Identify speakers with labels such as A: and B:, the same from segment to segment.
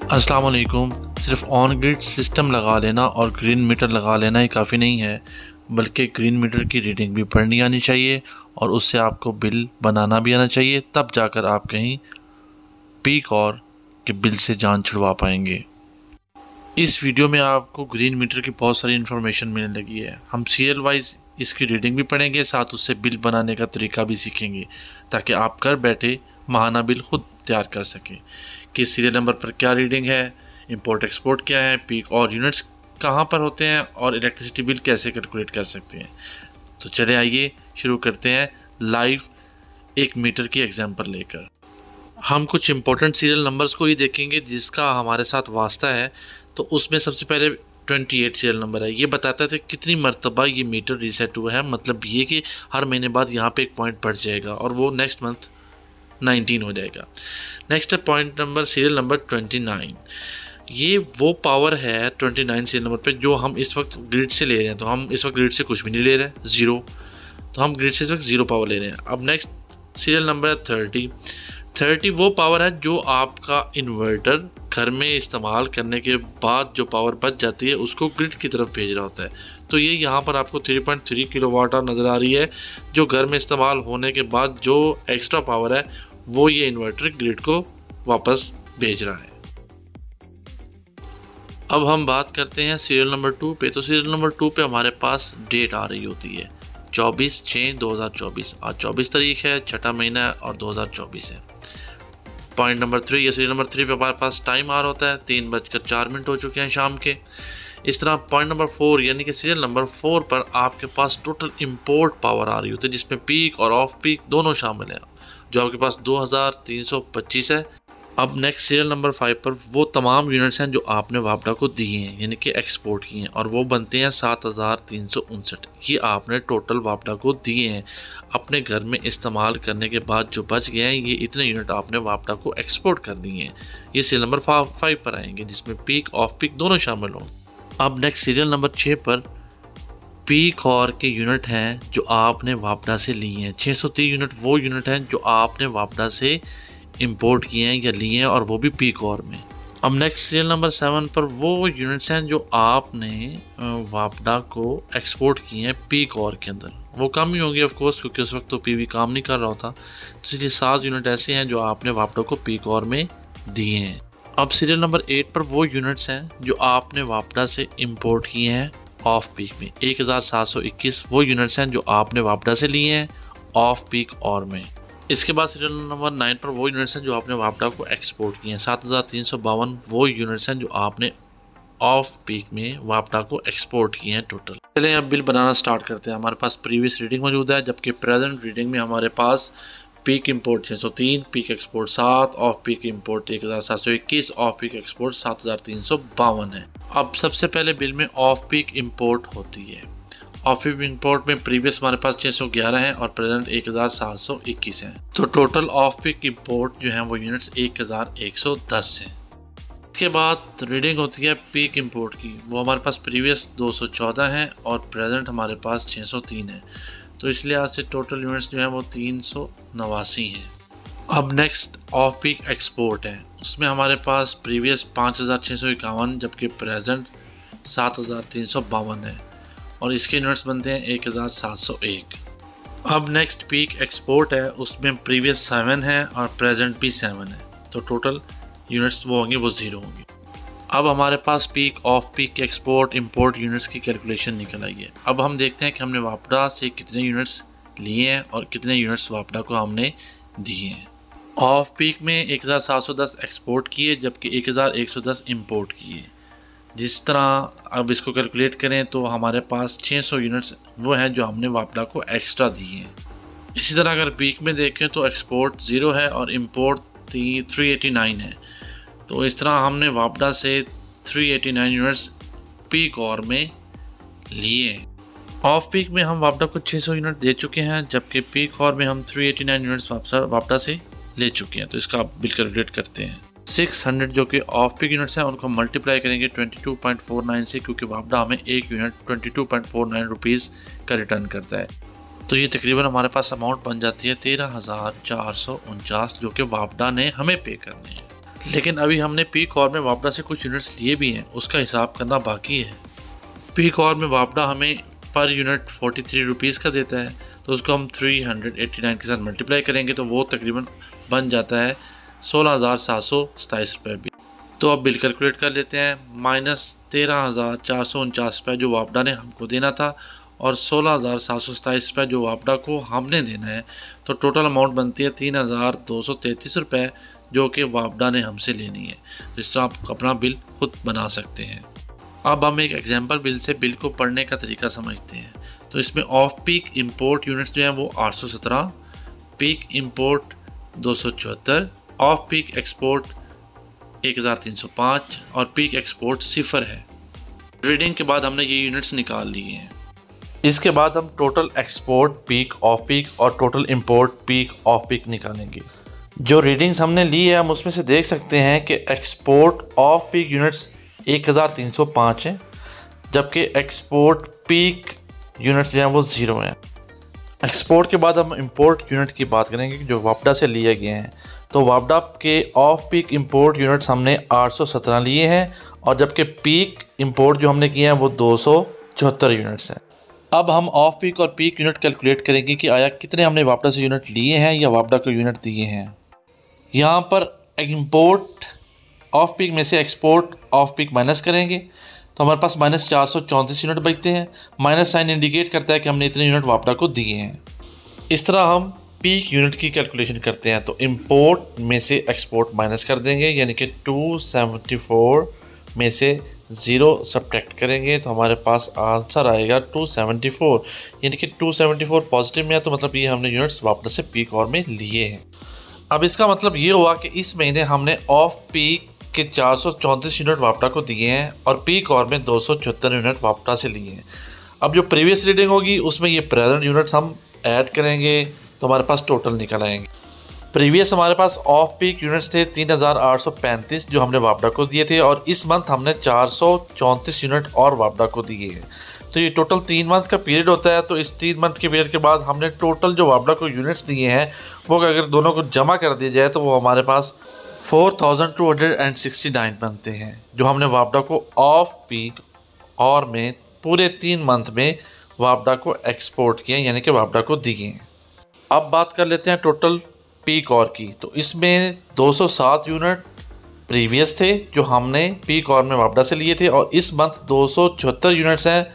A: अस्सलाम वालेकुम। सिर्फ ऑन ग्रिड सिस्टम लगा लेना और ग्रीन मीटर लगा लेना ही काफ़ी नहीं है, बल्कि ग्रीन मीटर की रीडिंग भी पढ़नी आनी चाहिए और उससे आपको बिल बनाना भी आना चाहिए। तब जाकर आप कहीं पीक और के बिल से जान छुड़वा पाएंगे। इस वीडियो में आपको ग्रीन मीटर की बहुत सारी इन्फॉर्मेशन मिलने लगी है। हम सीरियल वाइज इसकी रीडिंग भी पढ़ेंगे, साथ उससे बिल बनाने का तरीका भी सीखेंगे, ताकि आप घर बैठे माहाना बिल खुद तैयार कर सकें। किस सीरियल नंबर पर क्या रीडिंग है, इंपोर्ट एक्सपोर्ट क्या है, पीक और यूनिट्स कहाँ पर होते हैं और इलेक्ट्रिसिटी बिल कैसे कैलकुलेट कर सकते हैं। तो चले आइए शुरू करते हैं लाइव एक मीटर की एग्जांपल लेकर। हम कुछ इंपॉर्टेंट सीरियल नंबर्स को ही देखेंगे जिसका हमारे साथ वास्ता है। तो उसमें सबसे पहले 28 सीरियल नंबर है। ये बताता है कितनी मरतबा ये मीटर रीसेट हुआ है, मतलब ये कि हर महीने बाद यहाँ पे एक पॉइंट बढ़ जाएगा और वो नेक्स्ट मंथ 19 हो जाएगा। नेक्स्ट है पॉइंट नंबर सीरियल नंबर 29। ये वो पावर है 29 सीरियल नंबर पे जो हम इस वक्त ग्रिड से ले रहे हैं। तो हम इस वक्त ग्रिड से कुछ भी नहीं ले रहे हैं, ज़ीरो। तो हम ग्रिड से इस वक्त ज़ीरो पावर ले रहे हैं। अब नेक्स्ट सीरियल नंबर है 30 वो पावर है जो आपका इन्वर्टर घर में इस्तेमाल करने के बाद जो पावर बच जाती है उसको ग्रिड की तरफ भेज रहा होता है। तो ये यहाँ पर आपको 3.3 किलोवाट आवर नज़र आ रही है, जो घर में इस्तेमाल होने के बाद जो एक्स्ट्रा पावर है वो ये इन्वर्टर ग्रिड को वापस भेज रहा है। अब हम बात करते हैं सीरियल नंबर 2 पे। तो सीरियल नंबर 2 पे हमारे पास डेट आ रही होती है 24/6/2024। आज 24 तारीख है, छठा महीना है और 2024 है। पॉइंट नंबर 3, या सीरियल नंबर 3 पे हमारे पास टाइम आ रहा होता है 3:04 हो चुके हैं शाम के। इस तरह पॉइंट नंबर 4 यानी कि सीरियल नंबर 4 पर आपके पास टोटल इंपोर्ट पावर आ रही होती है, जिसमें पीक और ऑफ पीक दोनों शामिल हैं, जो आपके पास 2325 है। अब नेक्स्ट सीरियल नंबर 5 पर वो तमाम यूनिट्स हैं जो आपने वापडा को दिए हैं, यानी कि एक्सपोर्ट किए हैं, और वो बनते हैं 7359। ये आपने टोटल वापडा को दिए हैं। अपने घर में इस्तेमाल करने के बाद जो बच गए हैं, ये इतने यूनिट आपने वापडा को एक्सपोर्ट कर दिए हैं। ये सीरियल नंबर 5 पर आएंगे, जिसमें पीक ऑफ पीक दोनों शामिल हों। अब नेक्स्ट सीरियल नंबर 6 पर पीक और के यूनिट हैं जो आपने वापडा से लिए हैं। 630 यूनिट वो यूनिट हैं जो आपने वापडा से इंपोर्ट किए हैं या लिए हैं, और वो भी पीक और में। अब नेक्स्ट सीरियल नंबर 7 पर वो यूनिट्स हैं जो आपने वापडा को एक्सपोर्ट किए हैं पीक और के अंदर। वो कम ही होंगे ऑफ कोर्स, क्योंकि उस वक्त तो पीवी काम नहीं कर रहा था। तो इसलिए 7 यूनिट ऐसे हैं जो आपने वापडा को पीक और में दिए हैं। अब सीरियल नंबर 8 पर वो यूनिट्स हैं जो आपने वापडा से इंपोर्ट किए हैं ऑफ पीक में। 1721 वो यूनिट्स हैं जो आपने वापडा से लिए हैं ऑफ पीक और में। इसके बाद सीरियल नंबर 9 पर वो यूनिट्स हैं जो आपने वापडा को एक्सपोर्ट किए हैं। 7352 वो यूनिट्स हैं जो आपने ऑफ पीक में वापडा को एक्सपोर्ट किए हैं टोटल। चलिए अब बिल बनाना स्टार्ट करते हैं। हमारे पास प्रीवियस रीडिंग मौजूद है, जबकि प्रेजेंट रीडिंग में हमारे पास peak import 603, peak export 7, off peak import 1721, off peak export 7352 है। अब सबसे पहले बिल में ऑफ पीक इंपोर्ट होती है। ऑफ पीक इंपोर्ट में प्रीवियस हमारे पास 611 है और प्रेजेंट 1721 है। तो टोटल ऑफ पीक इंपोर्ट जो है वो यूनिट्स 1110 है। इसके बाद रीडिंग होती है पीक इंपोर्ट की। वो हमारे पास प्रीवियस 214 है और प्रेजेंट हमारे पास 603 है। तो इसलिए आज से टोटल यूनिट्स जो है वो 389 है। अब नेक्स्ट ऑफ पीक एक्सपोर्ट है। उसमें हमारे पास प्रीवियस 5651 जबकि प्रेजेंट 7352 है, और इसके यूनिट्स बनते हैं 1701। अब नेक्स्ट पीक एक्सपोर्ट है। उसमें प्रीवियस 7 है और प्रेजेंट भी 7 है। तो टोटल यूनिट्स वो होंगे वो 0 होंगे। अब हमारे पास peak off peak export import units की कैलकुलेशन निकल आई है। अब हम देखते हैं कि हमने वापडा से कितने यूनिट्स लिए हैं और कितने यूनिट्स वापडा को हमने दिए हैं। ऑफ पीक में 1710 एक्सपोर्ट किए, जबकि 1110 इंपोर्ट किए। जिस तरह अब इसको कैलकुलेट करें तो हमारे पास 600 यूनिट्स वो हैं जो हमने वापडा को एक्स्ट्रा दिए हैं। इसी तरह अगर पीक में देखें तो एक्सपोर्ट 0 है और इंपोर्ट 389 है। तो इस तरह हमने वापडा से 389 यूनिट्स पीक और में लिए हैं। ऑफ पीक में हम वापडा को 600 यूनिट दे चुके हैं, जबकि पीक और में हम 389 यूनिट्स वापडा से ले चुके हैं। तो इसका बिल कैलकुलेट करते हैं। 600 जो कि ऑफ पीक यूनिट्स हैं उनको मल्टीप्लाई करेंगे 22.49 से, क्योंकि वापडा हमें एक यूनिट 22.49 रुपीज़ का रिटर्न करता है। तो ये तकरीबन हमारे पास अमाउंट बन जाती है 13,449, जो कि वापडा ने हमें पे करनी है। लेकिन अभी हमने पीक आवर में वापडा से कुछ यूनिट्स लिए भी हैं, उसका हिसाब करना बाकी है। पीक आवर में वापडा हमें पर यूनिट 43 रुपीज़ का देता है, तो उसको हम 389 के साथ मल्टीप्लाई करेंगे तो वो तकरीबन बन जाता है 16,727 रुपये भी। तो अब बिल कैलकुलेट कर लेते हैं। माइनस 13,449 रुपये जो वापडा ने हमको देना था और 16,727 रुपये जो वापडा को हमने देना है, तो टोटल अमाउंट बनती है 3,233 रुपये जो कि वापडा ने हमसे लेनी है। जिस तरह आप अपना बिल खुद बना सकते हैं। अब हम एक एग्जांपल बिल से बिल को पढ़ने का तरीका समझते हैं। तो इसमें ऑफ पीक इंपोर्ट यूनिट्स जो हैं वो 817, peak import 274, of peak export 1305 और पीक एक्सपोर्ट 0 है। रीडिंग के बाद हमने ये यूनिट्स निकाल लिए हैं। इसके बाद हम total export peak off peak और total import peak off peak निकालेंगे। जो रीडिंग्स हमने ली है हम उसमें से देख सकते हैं कि एक्सपोर्ट ऑफ पीक यूनिट्स 1305 है, जबकि एक्सपोर्ट पीक यूनिट्स जो हैं वो 0 हैं। एक्सपोर्ट के बाद हम इंपोर्ट यूनिट की बात करेंगे जो वापडा से लिए गए हैं। तो वापडा के ऑफ पीक इंपोर्ट यूनिट्स हमने 817 लिए हैं और जबकि पीक इंपोर्ट जो हमने किए हैं वो 274 यूनिट्स हैं। अब हम ऑफ पीक और पीक यूनिट कैलकुलेट करेंगे कि आया कितने हमने वापडा से यूनिट लिए हैं या वापडा को यूनिट दिए हैं। यहाँ पर इंपोर्ट ऑफ पीक में से एक्सपोर्ट ऑफ पीक माइनस करेंगे तो हमारे पास माइनस 434 यूनिट बचते हैं। माइनस साइन इंडिकेट करता है कि हमने इतने यूनिट वापडा को दिए हैं। इस तरह हम पीक यूनिट की कैलकुलेशन करते हैं। तो इंपोर्ट में से एक्सपोर्ट माइनस कर देंगे, यानी कि 274 में से 0 सब्ट्रैक्ट करेंगे तो हमारे पास आंसर आएगा 274, यानी कि 274 पॉजिटिव में है, तो मतलब ये हमने यूनिट्स वापडा से पीक आवर में लिए हैं। अब इसका मतलब ये हुआ कि इस महीने हमने ऑफ पीक के 434 यूनिट वापडा को दिए हैं और पीक आवर में 274 यूनिट वापडा से लिए हैं। अब जो प्रीवियस रीडिंग होगी उसमें ये प्रेजेंट यूनिट्स हम ऐड करेंगे तो हमारे पास टोटल निकल आएंगे। प्रीवियस हमारे पास ऑफ पीक यूनिट्स थे 3,835 जो हमने वापडा को दिए थे और इस मंथ हमने 434 यूनिट और वापडा को दिए हैं। तो ये टोटल 3 मंथ का पीरियड होता है। तो इस 3 मंथ के पीरियड के बाद हमने टोटल जो वापडा को यूनिट्स दिए हैं वो अगर दोनों को जमा कर दिया जाए तो वो हमारे पास 4,269 बनते हैं जो हमने वापडा को ऑफ पीक और में पूरे 3 मंथ में वापडा को एक्सपोर्ट किया, यानी कि वापडा को दिए हैं। अब बात कर लेते हैं टोटल पीक और की। तो इसमें 207 यूनिट प्रीवियस थे जो हमने पीक और में वापडा से लिए थे और इस मंथ 274 यूनिट्स हैं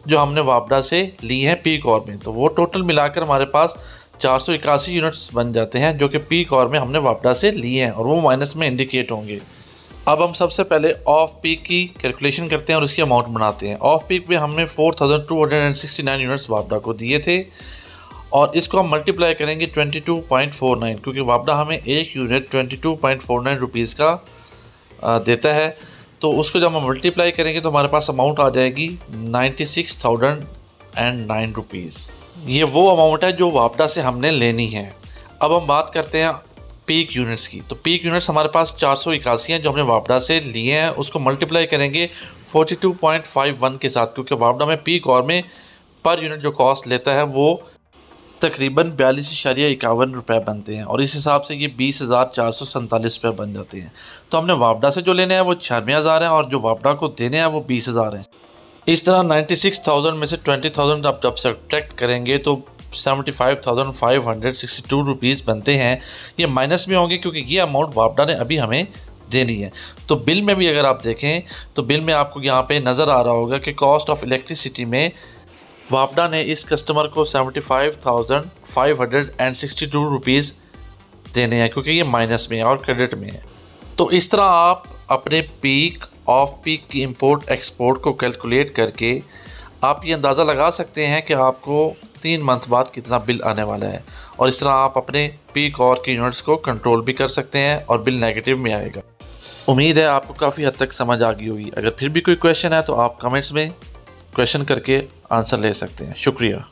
A: जो हमने वापडा से लिए हैं पीक और में। तो वो टोटल मिलाकर हमारे पास 481 यूनिट्स बन जाते हैं जो कि पीक और में हमने वापडा से लिए हैं और वो माइनस में इंडिकेट होंगे। अब हम सबसे पहले ऑफ पीक की कैलकुलेशन करते हैं और उसकी अमाउंट बनाते हैं। ऑफ पीक में हमने 4,269 यूनिट्स वापडा को दिए थे और इसको हम मल्टीप्लाई करेंगे 22.49, क्योंकि वापडा हमें एक यूनिट 22.49 रुपीज़ का देता है। तो उसको जब हम मल्टीप्लाई करेंगे तो हमारे पास अमाउंट आ जाएगी 96,009 रुपीज़। ये वो अमाउंट है जो वापडा से हमने लेनी है। अब हम बात करते हैं पीक यूनिट्स की। तो पीक यूनिट्स हमारे पास 481 हैं जो हमने वापडा से लिए हैं, उसको मल्टीप्लाई करेंगे 42.51 के साथ, क्योंकि वापडा में पीक और में पर यूनिट जो कॉस्ट लेता है वो तकरीबन 42.51 रुपये बनते हैं और इस हिसाब से ये 20,447 रुपये बन जाते हैं। तो हमने वापडा से जो लेने हैं वो 96,000 हैं और जो वापडा को देने हैं वो 20,000 हैं। इस तरह 96,000 में से 20,000 आप जब सब्ट्रैक्ट करेंगे तो 75,562 रुपीज़ बनते हैं। ये माइनस में होंगे क्योंकि ये अमाउंट वापडा ने अभी हमें देनी है। तो बिल में भी अगर आप देखें तो बिल में आपको यहाँ पे नज़र आ रहा होगा कि कॉस्ट ऑफ इलेक्ट्रिसिटी में वापडा ने इस कस्टमर को 75,562 रुपीज़ देने हैं क्योंकि ये माइनस में है और क्रेडिट में है। तो इस तरह आप अपने पीक ऑफ पीक की इंपोर्ट एक्सपोर्ट को कैलकुलेट करके आप ये अंदाज़ा लगा सकते हैं कि आपको 3 मंथ बाद कितना बिल आने वाला है और इस तरह आप अपने पीक और की यूनिट्स को कंट्रोल भी कर सकते हैं और बिल नेगेटिव में आएगा। उम्मीद है आपको काफ़ी हद तक समझ आ गई होगी। अगर फिर भी कोई क्वेश्चन है तो आप कमेंट्स में क्वेश्चन करके आंसर ले सकते हैं। शुक्रिया।